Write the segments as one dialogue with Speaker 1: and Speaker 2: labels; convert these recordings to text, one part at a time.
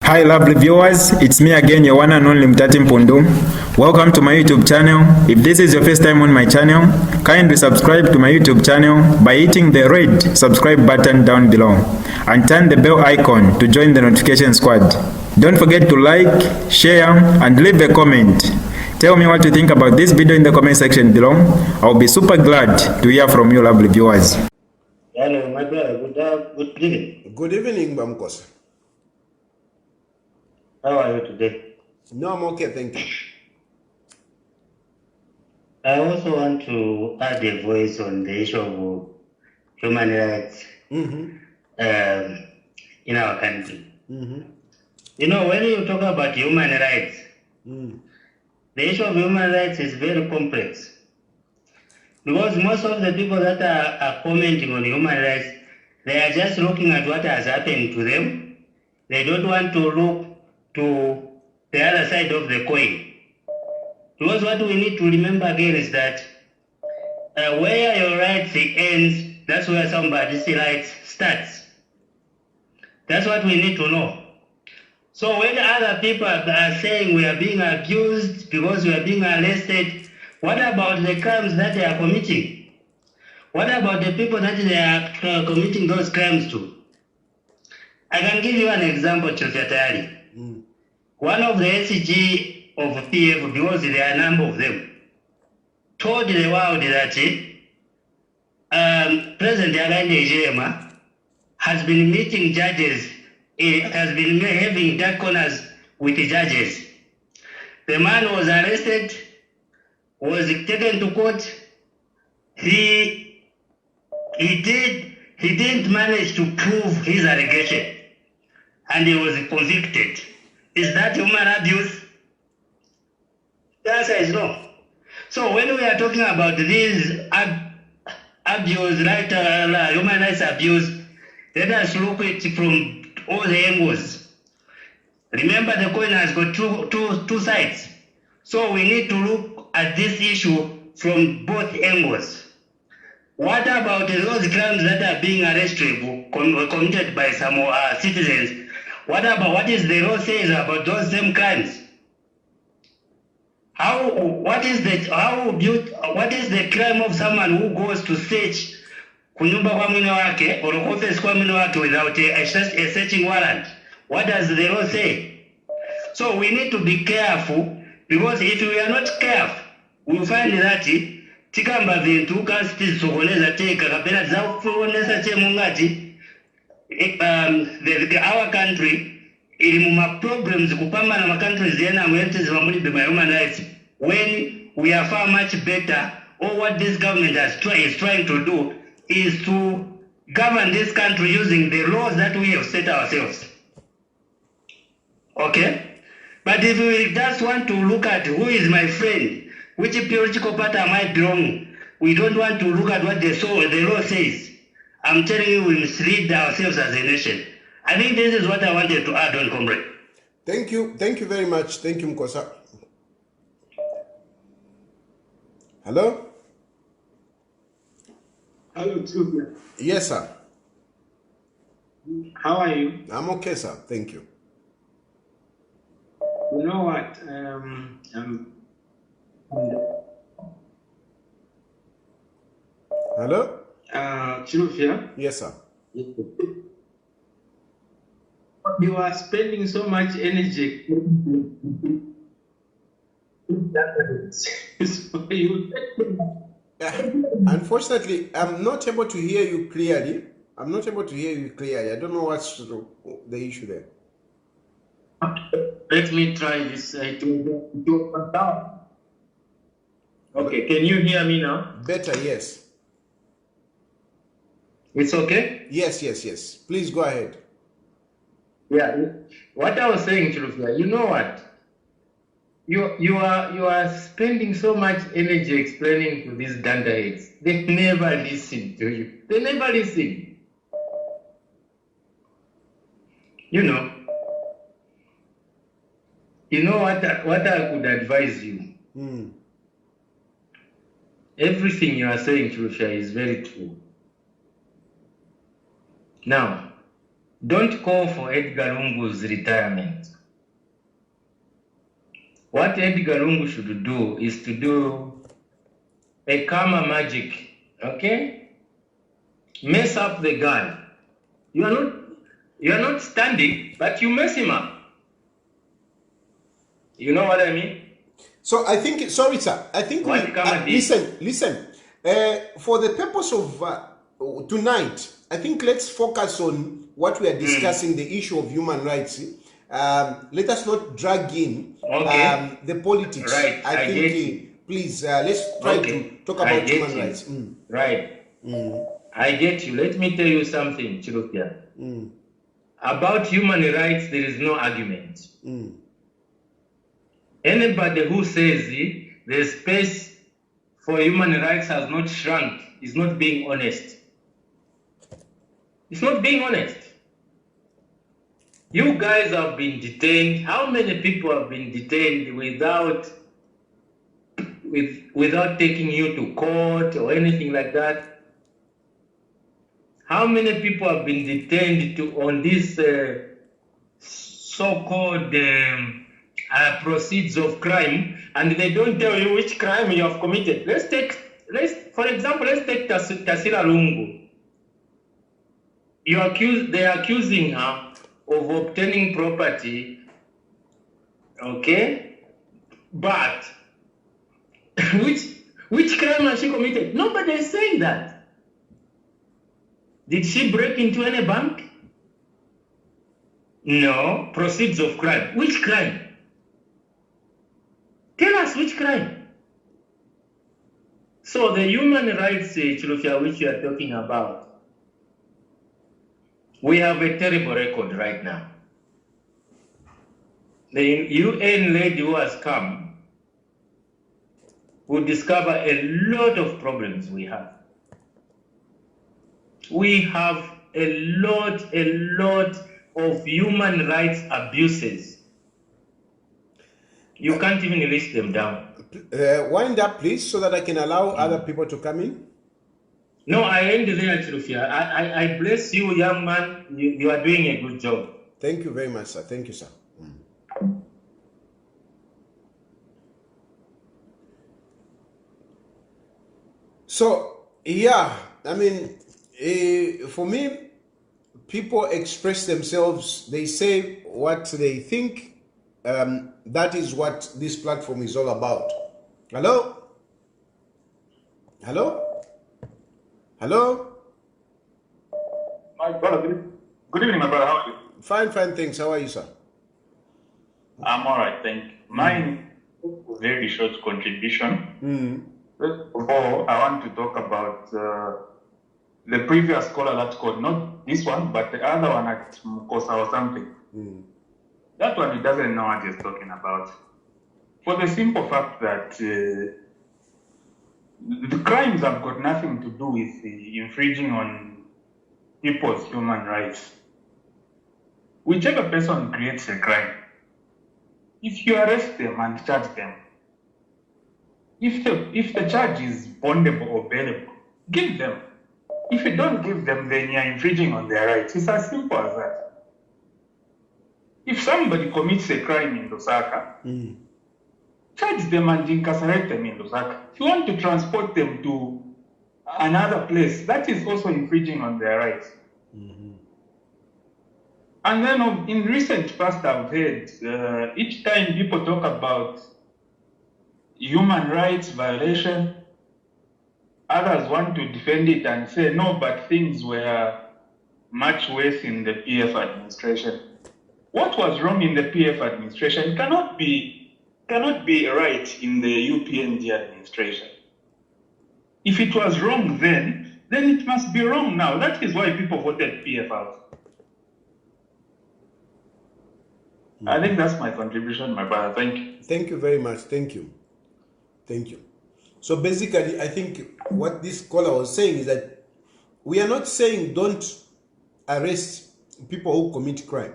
Speaker 1: Hi lovely viewers, it's me again, your one and only Mutati Mpundu. Welcome to my YouTube channel. If this is your first time on my channel, kindly subscribe to my YouTube channel by hitting the red subscribe button down below and turn the bell icon to join the notification squad. Don't forget to like, share and leave a comment. Tell me what you think about this video in the comment section below. I'll be super glad to hear from you lovely viewers.
Speaker 2: Hello, my brother. Good evening.
Speaker 3: Good evening, Bamkos.
Speaker 2: How are you today?
Speaker 3: No, I'm okay, thank you.
Speaker 2: I also want to add a voice on the issue of human rights in our country. You know, when you talk about human rights, the issue of human rights is very complex. Because most of the people that are commenting on human rights, they are just looking at what has happened to them. They don't want to look to the other side of the coin. Because what we need to remember again is that where your rights ends, that's where somebody's rights starts. That's what we need to know. So when other people are saying we are being abused because we are being arrested, what about the crimes that they are committing? What about the people that they are committing those crimes to? I can give you an example, Chofyatari. One of the SG of PF, because there are a number of them, told the world that President Alain Jema has been meeting judges, has been having dark corners with the judges. The man was arrested, was taken to court. He didn't manage to prove his allegation, and he was convicted. Is that human abuse? The answer is no. So when we are talking about these abuse, human rights abuse, let us look at it from all the angles. Remember, the coin has got two sides. So we need to look at this issue from both angles. What about those crimes that are being arrested, committed by some citizens? What is the law says about those same crimes? What is the crime of someone who goes to search kunyumba kwa mwene wake or office kwa mwene wake without a searching warrant? What does the law say? So we need to be careful, because if we are not careful, we will find that tikamba vintu kasi sokoneza teka kapena zakuonesa chemungati our country ilimo problems kupambana na countries yena mwentes mamuli be human rights, when we are far much better. Or what this government is trying to do is to govern this country using the laws that we have set ourselves. Okay? But if we just want to look at who is my friend, which political party am I belong, we don't want to look at what the law says. I'm telling you, we mislead ourselves as a nation. I think this is what I wanted to add on, comrade.
Speaker 3: Thank you very much. Thank you, Mkosa. Hello?
Speaker 4: Hello, Tubia.
Speaker 3: Yes, sir.
Speaker 4: How are you?
Speaker 3: I'm okay, sir. Thank you.
Speaker 4: You know what?
Speaker 3: Hello?
Speaker 4: Chilufia,
Speaker 3: Yes, sir.
Speaker 4: you are spending so much energy. So
Speaker 3: Unfortunately, I'm not able to hear you clearly. I don't know what's the issue there.
Speaker 4: let me try this. Okay, can you hear me now?
Speaker 3: Better, yes.
Speaker 4: It's okay?
Speaker 3: Yes. Please go ahead.
Speaker 4: Yeah. What I was saying, Chilufia, you know what? You are spending so much energy explaining to these dunderheads. They never listen to you. They never listen. You know what I could advise you. Everything you are saying, Chilufia, is very true. Now, don't call for Edgar Lungu's retirement. What Edgar Lungu should do is to do a karma magic, okay? Mess up the guy. You are not standing, but you mess him up. You know what I mean?
Speaker 3: So I think, sorry, sir. I think listen. For the purpose of tonight, I think let's focus on what we are discussing, the issue of human rights. Let us not drag in the politics.
Speaker 4: Right.
Speaker 3: I think, please, let's try to talk about human rights.
Speaker 4: Right. I get you. Let me tell you something, Chirupia. About human rights, there is no argument. Anybody who says the space for human rights has not shrunk is not being honest. It's not being honest. You guys have been detained. How many people have been detained without taking you to court or anything like that? How many people have been detained on this so-called proceeds of crime, and they don't tell you which crime you have committed? For example, let's take Tasila Lungu. They are accusing her of obtaining property, okay? But which crime has she committed? Nobody is saying that. Did she break into any bank? No. Proceeds of crime. Which crime? Tell us which crime. So the human rights, Chilufya, which you are talking about, we have a terrible record right now. The UN lady who has come will discover a lot of problems we have. We have a lot of human rights abuses. You can't even list them down.
Speaker 3: Wind up, please, so that I can allow other people to come in.
Speaker 4: No, I end there, Chilufya. I bless you, young man. You are doing a good job.
Speaker 3: Thank you very much, sir. Thank you, sir. So, yeah, I mean, for me, people express themselves. They say what they think. That is what this platform is all about. Hello? Hello? Hello?
Speaker 5: My brother, good evening, my brother. How are you?
Speaker 3: Fine, thanks. How are you, sir?
Speaker 5: I'm all right, thank you. Mine is a very short contribution. First of all, I want to talk about the previous caller that called, not this one, but the other one at Mukosa or something. That one, he doesn't know what he's talking about. For the simple fact that the crimes have got nothing to do with infringing on people's human rights. Whichever person creates a crime, if you arrest them and charge them, if the charge is bondable or bailable, give them. If you don't give them, then you're infringing on their rights. It's as simple as that. If somebody commits a crime in Lusaka, charge them and incarcerate them in Lusaka. If you want to transport them to another place, that is also infringing on their rights. And then in recent past, I've heard each time people talk about human rights violation, others want to defend it and say, no, but things were much worse in the PF administration. What was wrong in the PF administration cannot be right in the UPND administration. If it was wrong then it must be wrong now. That is why people voted PF out. I think that's my contribution, my brother. Thank you.
Speaker 3: Thank you very much. Thank you. So basically, I think what this caller was saying is that we are not saying don't arrest people who commit crime.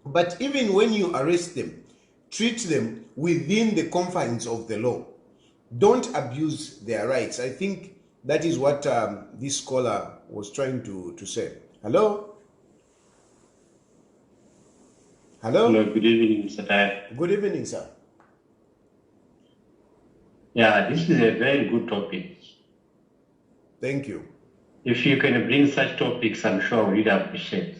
Speaker 3: But even when you arrest them, treat them within the confines of the law. Don't abuse their rights. I think that is what this caller was trying to say. Hello? Hello?
Speaker 2: Hello, good evening, Mr. Tai.
Speaker 3: Good evening, sir.
Speaker 2: Yeah, this is a very good topic.
Speaker 3: Thank you.
Speaker 2: If you can bring such topics, I'm sure we'd appreciate.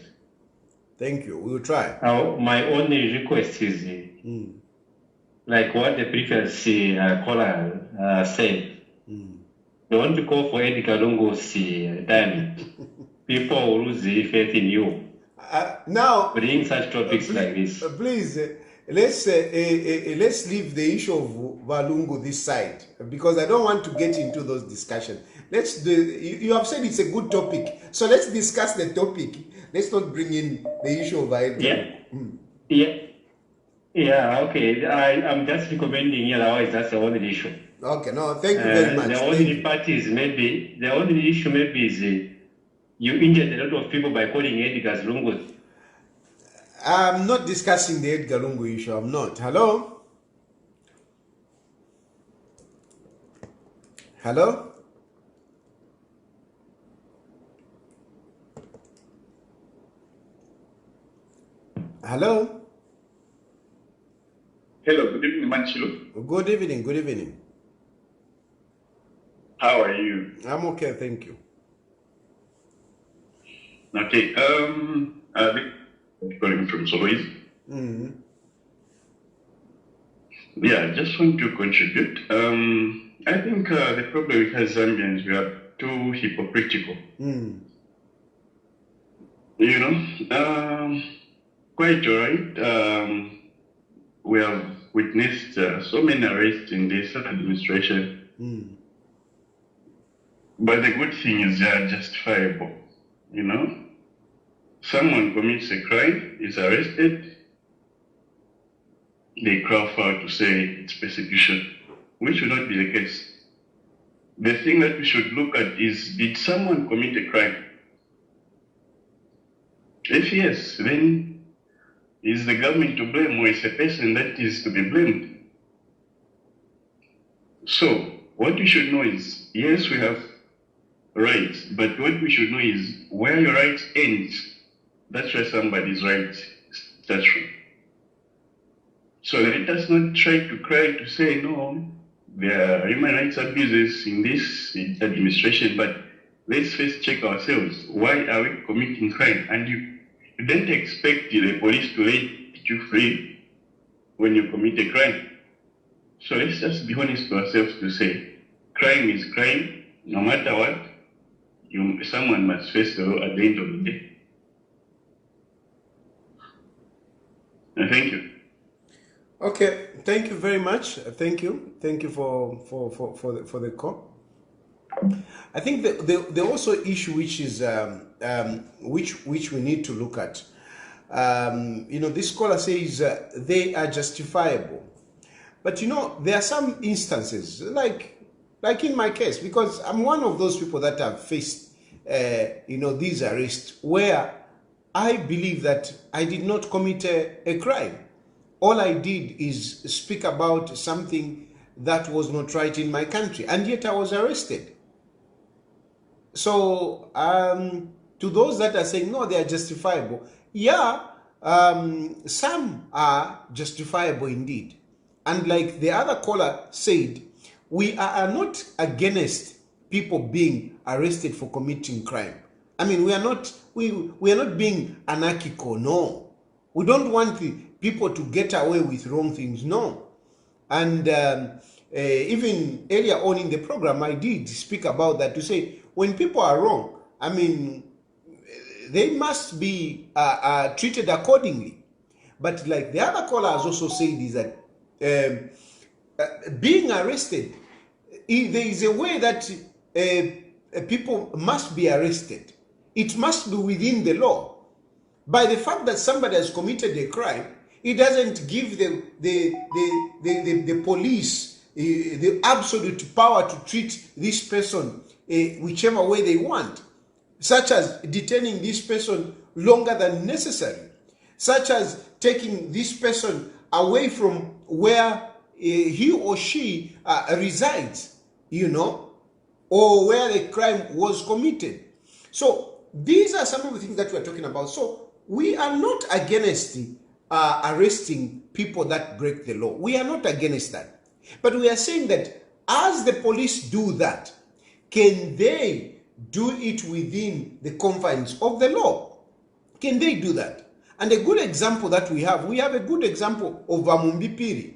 Speaker 3: Thank you. We will try.
Speaker 2: Now, my only request is, like what the previous caller said, don't call for Eddie Kalungo's retirement. People will lose the faith in you.
Speaker 3: Now,
Speaker 2: Bring such topics like this.
Speaker 3: Please, let's leave the issue of Valungu this side, because I don't want to get into those discussions. You have said it's a good topic, so let's discuss the topic. Let's not bring in the issue of Valungu.
Speaker 2: Yeah, okay. I'm just recommending, otherwise that's the only issue.
Speaker 3: Okay, no, thank you very much.
Speaker 2: The only issue maybe is you injured a lot of people by calling Edgar Lungu.
Speaker 3: I'm not discussing the Edgar Lungu issue. I'm not. Hello? Hello? Hello?
Speaker 6: Hello, good evening, Manchilo.
Speaker 3: Good evening, good evening.
Speaker 6: How are you?
Speaker 3: I'm okay, thank you.
Speaker 6: Okay, I'm calling from Solway. Yeah, I just want to contribute. I think the problem with us Zambians, we are too hypocritical. You know, quite alright. We have witnessed so many arrests in this administration. But the good thing is they are justifiable. You know, someone commits a crime, is arrested, they cry out to say it's persecution, which should not be the case. The thing that we should look at is, did someone commit a crime? If yes, then is the government to blame, or is the person that is to be blamed? So, what we should know is, yes, we have rights, but what we should know is where your rights ends, that's where somebody's right starts from. So let us not try to cry to say, no, there are human rights abuses in this administration, but let's first check ourselves. Why are we committing crime? And you don't expect the police to let you free when you commit a crime. So let's just be honest to ourselves to say, crime is crime, no matter what. Someone must face the law at the end of the day. Thank you.
Speaker 3: Okay, thank you very much. Thank you for the call. I think the also issue which is which we need to look at. You know, this scholar says they are justifiable, but you know there are some instances like in my case, because I'm one of those people that have faced you know, these arrests where I believe that I did not commit a crime. All I did is speak about something that was not right in my country, and yet I was arrested. So to those that are saying no, they are justifiable, yeah, some are justifiable indeed. And like the other caller said, we are not against people being arrested for committing crime. I mean, we are not being anarchical, no. We don't want people to get away with wrong things, no. And even earlier on in the program, I did speak about that to say, when people are wrong, I mean, they must be treated accordingly. But like the other caller has also said is that being arrested, there is a way that people must be arrested. It must be within the law. By the fact that somebody has committed a crime, it doesn't give the police the absolute power to treat this person whichever way they want, such as detaining this person longer than necessary, such as taking this person away from where he or she resides, you know, or where the crime was committed. So these are some of the things that we are talking about. So we are not against arresting people that break the law. We are not against that. But we are saying that as the police do that, can they do it within the confines of the law? Can they do that? And a good example that we have a good example of Vamumbipiri,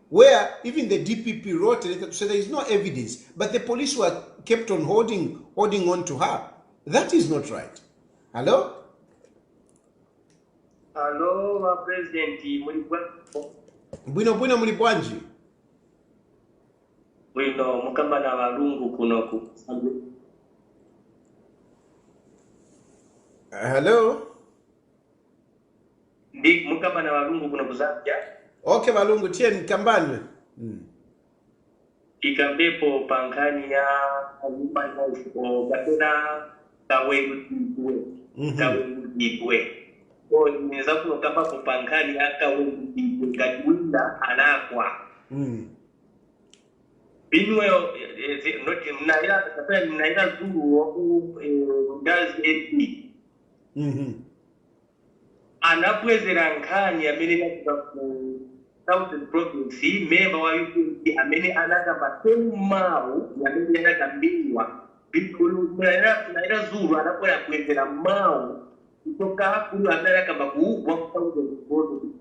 Speaker 3: where even the DPP wrote a letter to say there is no evidence, but the police were kept on holding on to her. That is not right. Hello?
Speaker 7: Hello, President.
Speaker 3: Bwino mulibwanji.
Speaker 7: Bwino mukamba na walungu kunoku.
Speaker 3: Hello?
Speaker 7: Ndi mukamba na walungu kunoku Zambia.
Speaker 3: Okay, walungu tien kambani.
Speaker 7: Ikambepo pankani ya nyumba kwa gatona kawengu itwe. Kwa inaweza kama kupankani ya kawengu itwe kajuinda anakwa. Binwe mnaila zuru waku ngazi eti. Anapwezera nkani amenena ku Southern Province memba wa UPC amene anakamba mau yamene yanakambiwa bikulu mnaila zuru anakwera kwezera mau kutoka kulu anakamba kuugwa ku Southern Province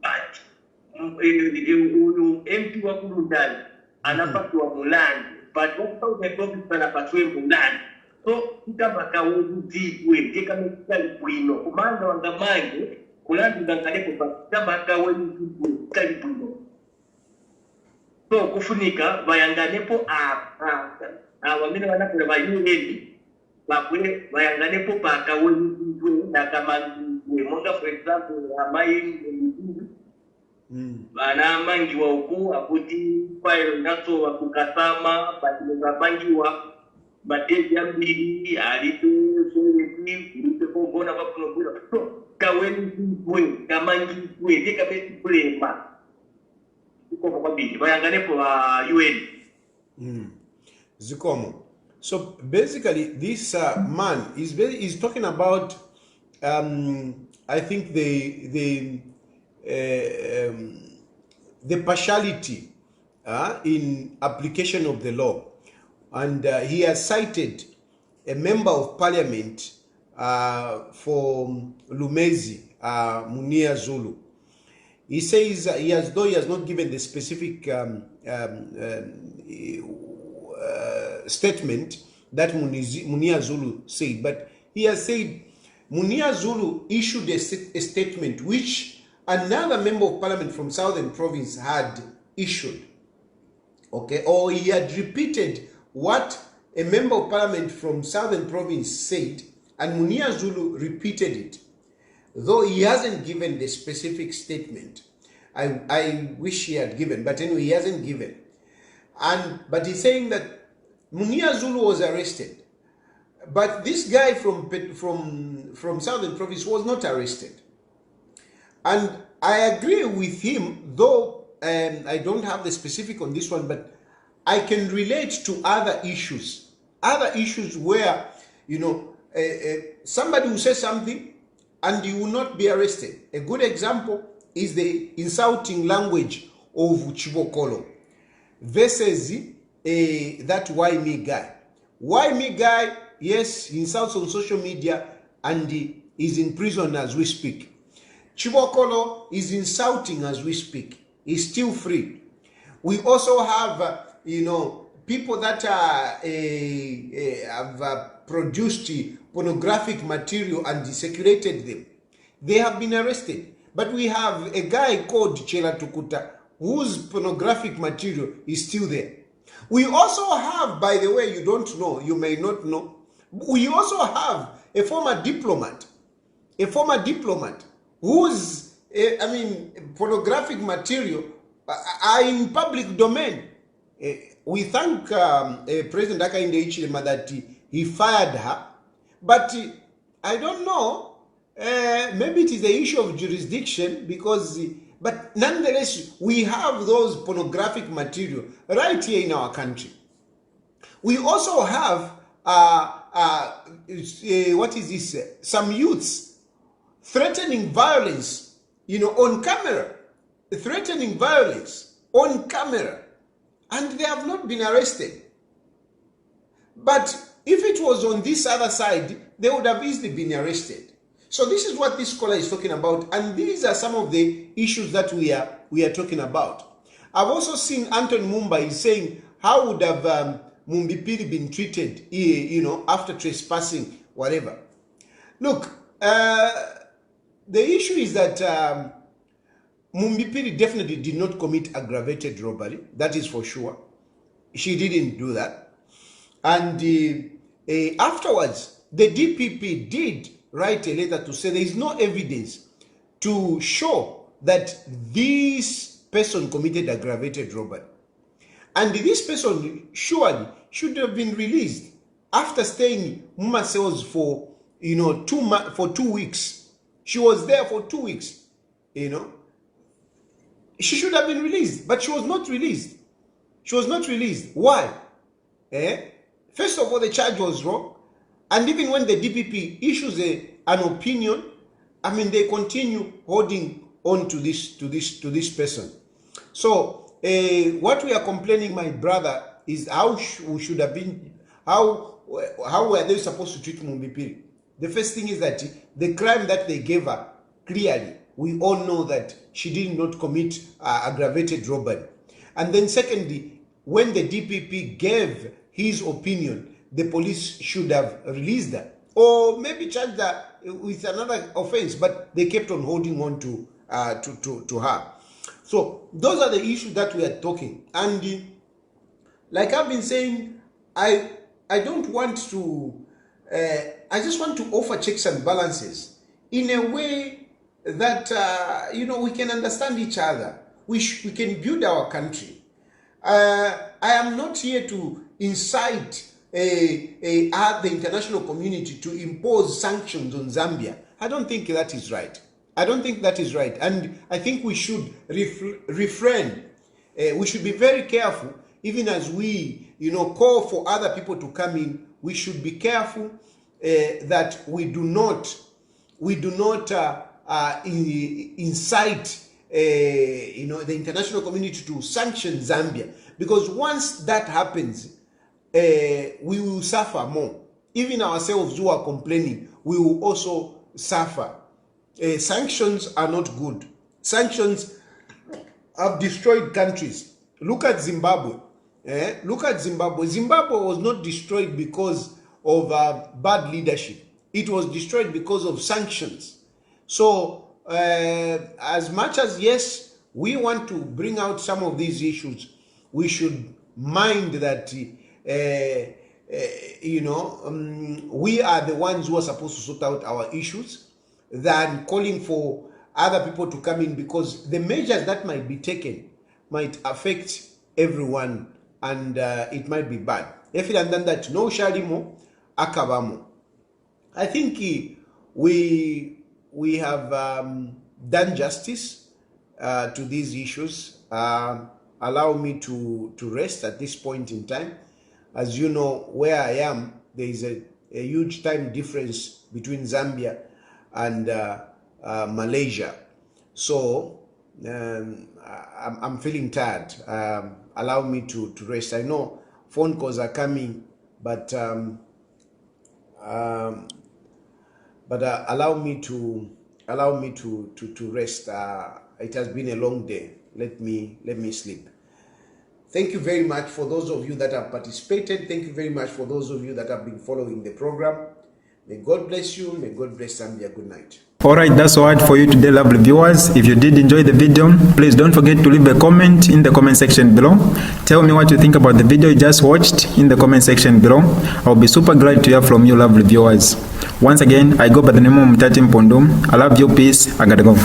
Speaker 7: uyu MP wa kulu ndani anapatiwa mulandi but wa Southern Province anapatiwa mulandi so kama kawuzitwe kama kali bwino kumanda wanga mange kulandi ngangalepo kama kawuzitwe kali bwino so kufunika bayanganepo wamene wanakula bayuhedi bakwe bayanganepo pakawuzitwe na kama monga for example amayi bana mangiwa uku akuti file naso wakukasama badileza mangiwa matezi ya mbili alipe soyeti ulipe kogona wakunogula so kaweni kwe kamangi kwe deka besi kulema zikomo kwa bidi bayanganepo wa UN
Speaker 3: Zikomo. So basically this man is talking about I think the partiality in application of the law, and he has cited a member of parliament for Lumezi, Munia Zulu. He says though he has not given the specific statement that Munia Zulu said, but he has said Munia Zulu issued a statement which another member of parliament from Southern Province had issued, okay, or he had repeated what a member of parliament from Southern Province said, and Munia Zulu repeated it, though he hasn't given the specific statement. I wish he had given, but anyway, he hasn't given. But he's saying that Munia Zulu was arrested, but this guy from Southern Province was not arrested. And I agree with him, though I don't have the specific on this one, but I can relate to other issues where, you know, somebody will say something and you will not be arrested. A good example is the insulting language of Chibokolo versus that why me guy. Why me guy, yes, he insults on social media and he is in prison as we speak. Chibokolo is insulting as we speak. He's still free. We also have, you know, people that have produced pornographic material and circulated them. They have been arrested. But we have a guy called Chela Tukuta whose pornographic material is still there. We also have, by the way, you don't know, you may not know, we also have a former diplomat whose, pornographic material are in public domain. We thank President Hakainde Hichilema that he fired her, but I don't know, maybe it is the issue of jurisdiction, because, but nonetheless, we have those pornographic material right here in our country. We also have, what is this? Some youths threatening violence on camera, threatening violence on camera, and they have not been arrested. But if it was on this other side, they would have easily been arrested. So this is what this scholar is talking about, and these are some of the issues that we are talking about. I've also seen Anthony Mumba is saying, how would have Mumbipiri been treated, after trespassing, whatever. Look, the issue is that Mumbipiri definitely did not commit aggravated robbery. That is for sure. She didn't do that. And afterwards, the DPP did write a letter to say there is no evidence to show that this person committed aggravated robbery. And this person surely should have been released after staying in Muma cells for 2 weeks. She was there for 2 weeks. She should have been released, but she was not released. She was not released. Why? First of all, the charge was wrong. And even when the DPP issues an opinion, they continue holding on to this person. So what we are complaining, my brother, is how we should have been, how were they supposed to treat Mumbipiri? The first thing is that the crime that they gave her, clearly, we all know that she did not commit aggravated robbery. And then secondly, when the DPP gave his opinion, the police should have released her, or maybe charged her with another offense, but they kept on holding on to her. So those are the issues that we are talking. And like I've been saying, I don't want to, I just want to offer checks and balances in a way that, we can understand each other. We can build our country. I am not here to incite the international community to impose sanctions on Zambia. I don't think that is right. I don't think that is right. And I think we should refrain. We should be very careful, even as we, call for other people to come in. We should be careful that we do not incite, the international community to sanction Zambia, because once that happens, we will suffer more. Even ourselves who are complaining, we will also suffer. Sanctions are not good. Sanctions have destroyed countries. Look at Zimbabwe. Look at Zimbabwe. Zimbabwe was not destroyed because of bad leadership. It was destroyed because of sanctions. So, as much as, yes, we want to bring out some of these issues, we should mind that we are the ones who are supposed to sort out our issues, than calling for other people to come in, because the measures that might be taken might affect everyone, and it might be bad. If it had done that, no shalimo akabamo. I think we have done justice to these issues. Allow me to rest at this point in time. As you know, where I am, there is a huge time difference between Zambia and Malaysia. So I'm feeling tired. Allow me to rest. I know phone calls are coming, but allow me to rest. It has been a long day. Let me sleep. Thank you very much for those of you that have participated. Thank you very much for those of you that have been following the program. May God bless you. May God bless Zambia. Good night.
Speaker 1: Alright, that's all for you today, lovely viewers. If you did enjoy the video, please don't forget to leave a comment in the comment section below. Tell me what you think about the video you just watched in the comment section below. I'll be super glad to hear from you, lovely viewers. Once again, I go by the name of Mutati Mpundu. I love you. Peace. I gotta go.